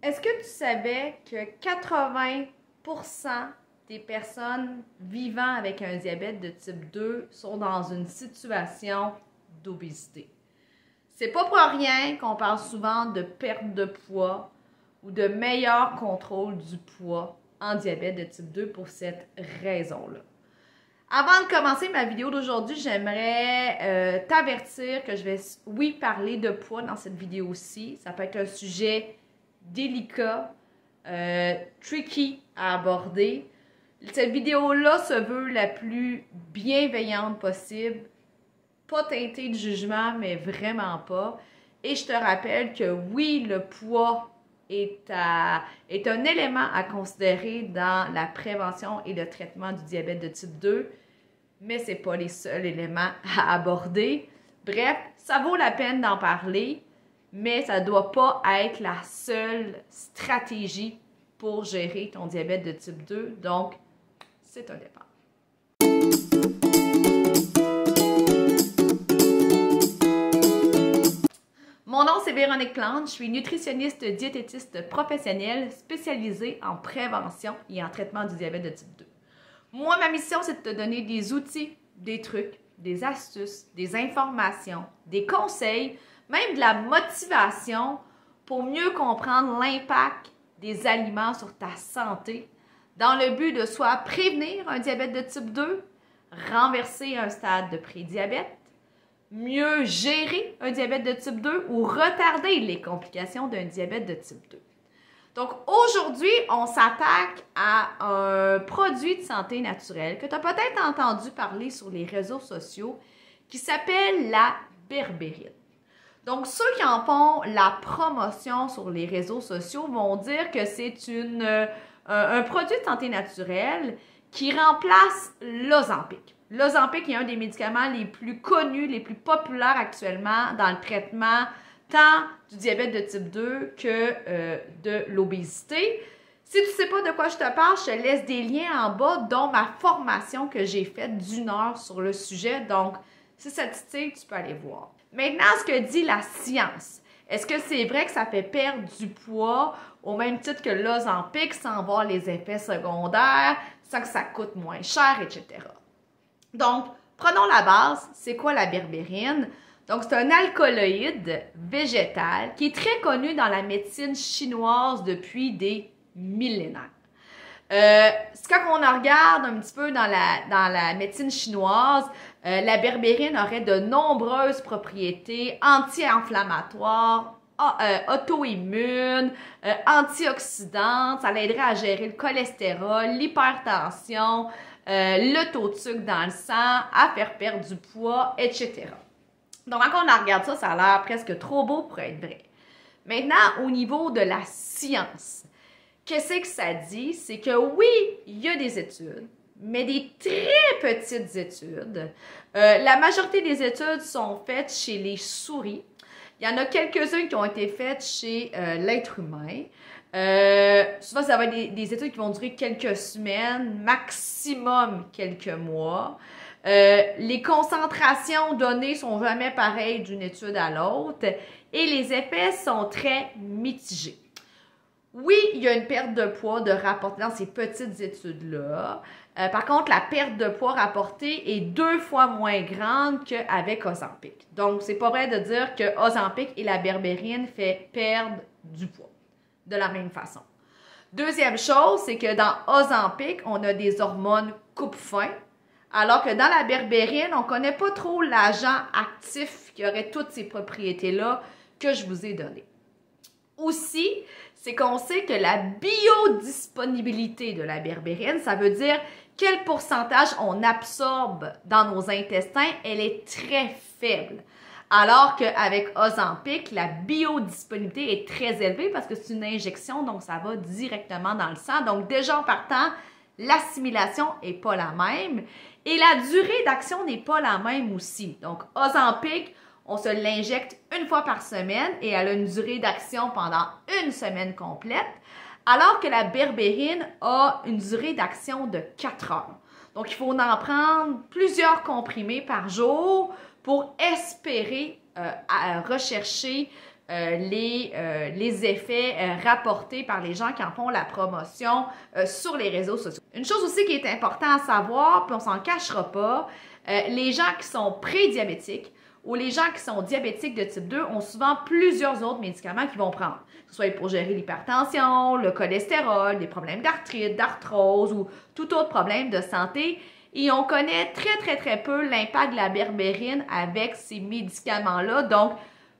Est-ce que tu savais que 80% des personnes vivant avec un diabète de type 2 sont dans une situation d'obésité? C'est pas pour rien qu'on parle souvent de perte de poids ou de meilleur contrôle du poids en diabète de type 2 pour cette raison-là. Avant de commencer ma vidéo d'aujourd'hui, j'aimerais t'avertir que je vais, oui, parler de poids dans cette vidéo-ci. Ça peut être un sujet délicat, tricky à aborder. Cette vidéo-là se veut la plus bienveillante possible, pas teintée de jugement, mais vraiment pas. Et je te rappelle que oui, le poids est un élément à considérer dans la prévention et le traitement du diabète de type 2, mais ce n'est pas les seuls éléments à aborder. Bref, ça vaut la peine d'en parler, mais ça ne doit pas être la seule stratégie pour gérer ton diabète de type 2, donc c'est un départ. Mon nom, c'est Véronique Plante. Je suis nutritionniste diététiste professionnelle spécialisée en prévention et en traitement du diabète de type 2. Moi, ma mission, c'est de te donner des outils, des trucs, des astuces, des informations, des conseils, même de la motivation pour mieux comprendre l'impact des aliments sur ta santé dans le but de soit prévenir un diabète de type 2, renverser un stade de prédiabète, mieux gérer un diabète de type 2 ou retarder les complications d'un diabète de type 2. Donc aujourd'hui, on s'attaque à un produit de santé naturelle que tu as peut-être entendu parler sur les réseaux sociaux qui s'appelle la berbérine. Donc ceux qui en font la promotion sur les réseaux sociaux vont dire que c'est un produit de santé naturelle qui remplace l'Ozempic. L'Ozempic est un des médicaments les plus connus, les plus populaires actuellement dans le traitement tant du diabète de type 2 que de l'obésité. Si tu ne sais pas de quoi je te parle, je te laisse des liens en bas, dont ma formation que j'ai faite d'1 heure sur le sujet. Donc, si ça te titille, tu peux aller voir. Maintenant, ce que dit la science. Est-ce que c'est vrai que ça fait perdre du poids au même titre que l'Ozempic sans voir les effets secondaires, sans que ça coûte moins cher, etc.? Donc, prenons la base. C'est quoi la berbérine? Donc, c'est un alcaloïde végétal qui est très connu dans la médecine chinoise depuis des millénaires. Quand on regarde un petit peu dans la médecine chinoise, la berbérine aurait de nombreuses propriétés anti-inflammatoires, auto-immunes, antioxydantes. Ça l'aiderait à gérer le cholestérol, l'hypertension, le taux de sucre dans le sang, à faire perdre du poids, etc. Donc, quand on regarde ça, ça a l'air presque trop beau pour être vrai. Maintenant, au niveau de la science, qu'est-ce que ça dit? C'est que oui, il y a des études, mais des très petites études. La majorité des études sont faites chez les souris. Il y en a quelques-unes qui ont été faites chez l'être humain. Souvent, ça va être des études qui vont durer quelques semaines, maximum quelques mois. Les concentrations données sont jamais pareilles d'une étude à l'autre et les effets sont très mitigés. Oui, il y a une perte de poids de rapportée dans ces petites études-là. Par contre, la perte de poids rapportée est 2 fois moins grande qu'avec Ozempic. Donc, c'est pas vrai de dire que Ozempic et la berbérine fait perdre du poids de la même façon. Deuxième chose, c'est que dans Ozempic, on a des hormones coupe-faim, alors que dans la berbérine, on ne connaît pas trop l'agent actif qui aurait toutes ces propriétés-là que je vous ai données. Aussi, c'est qu'on sait que la biodisponibilité de la berbérine, ça veut dire quel pourcentage on absorbe dans nos intestins, elle est très faible. Alors qu'avec Ozempic, la biodisponibilité est très élevée parce que c'est une injection, donc ça va directement dans le sang. Donc déjà en partant, l'assimilation n'est pas la même et la durée d'action n'est pas la même aussi. Donc Ozempic, on se l'injecte 1 fois par semaine et elle a une durée d'action pendant 1 semaine complète, alors que la berbérine a une durée d'action de 4 heures. Donc, il faut en prendre plusieurs comprimés par jour pour espérer rechercher les effets rapportés par les gens qui en font la promotion sur les réseaux sociaux. Une chose aussi qui est importante à savoir, puis on s'en cachera pas, les gens qui sont prédiabétiques ou les gens qui sont diabétiques de type 2 ont souvent plusieurs autres médicaments qu'ils vont prendre, que ce soit pour gérer l'hypertension, le cholestérol, des problèmes d'arthrite, d'arthrose ou tout autre problème de santé. Et on connaît très peu l'impact de la berbérine avec ces médicaments-là. Donc,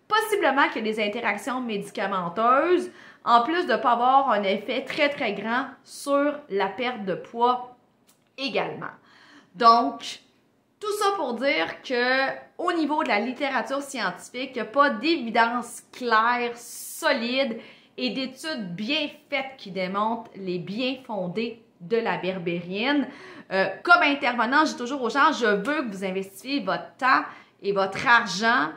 possiblement qu'il y a des interactions médicamenteuses, en plus de ne pas avoir un effet très grand sur la perte de poids également. Donc, tout ça pour dire que au niveau de la littérature scientifique, il n'y a pas d'évidence claire, solide et d'études bien faites qui démontrent les biens fondés de la berbérine. Comme intervenant, je dis toujours aux gens, je veux que vous investissiez votre temps et votre argent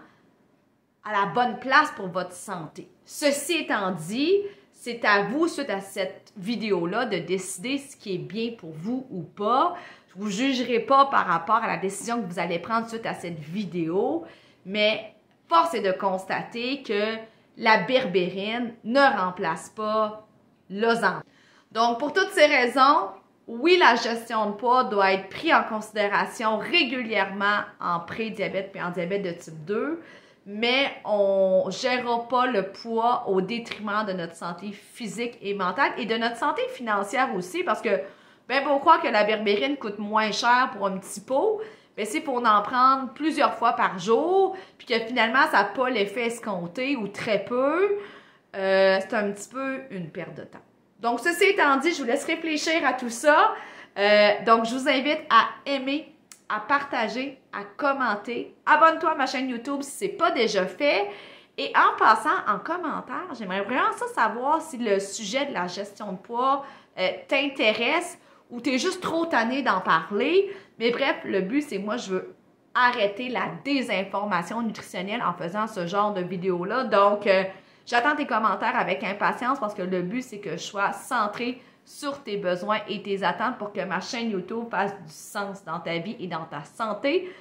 à la bonne place pour votre santé. Ceci étant dit, c'est à vous, suite à cette vidéo-là, de décider ce qui est bien pour vous ou pas. Je ne vous jugerai pas par rapport à la décision que vous allez prendre suite à cette vidéo, mais force est de constater que la berbérine ne remplace pas l'Ozempic. Donc, pour toutes ces raisons, oui, la gestion de poids doit être prise en considération régulièrement en pré-diabète et en diabète de type 2, mais on ne gérera pas le poids au détriment de notre santé physique et mentale et de notre santé financière aussi, parce que, ben, beau croire que la berbérine coûte moins cher pour un petit pot, mais c'est pour en prendre plusieurs fois par jour, puis que finalement, ça n'a pas l'effet escompté ou très peu, c'est un petit peu une perte de temps. Donc, ceci étant dit, je vous laisse réfléchir à tout ça. Donc, je vous invite à aimer, à partager, à commenter. Abonne-toi à ma chaîne YouTube si ce n'est pas déjà fait. Et en passant en commentaire, j'aimerais vraiment savoir si le sujet de la gestion de poids t'intéresse ou tu es juste trop tanné d'en parler. Mais bref, le but, c'est moi, je veux arrêter la désinformation nutritionnelle en faisant ce genre de vidéo-là. Donc, j'attends tes commentaires avec impatience parce que le but, c'est que je sois centrée sur tes besoins et tes attentes pour que ma chaîne YouTube fasse du sens dans ta vie et dans ta santé.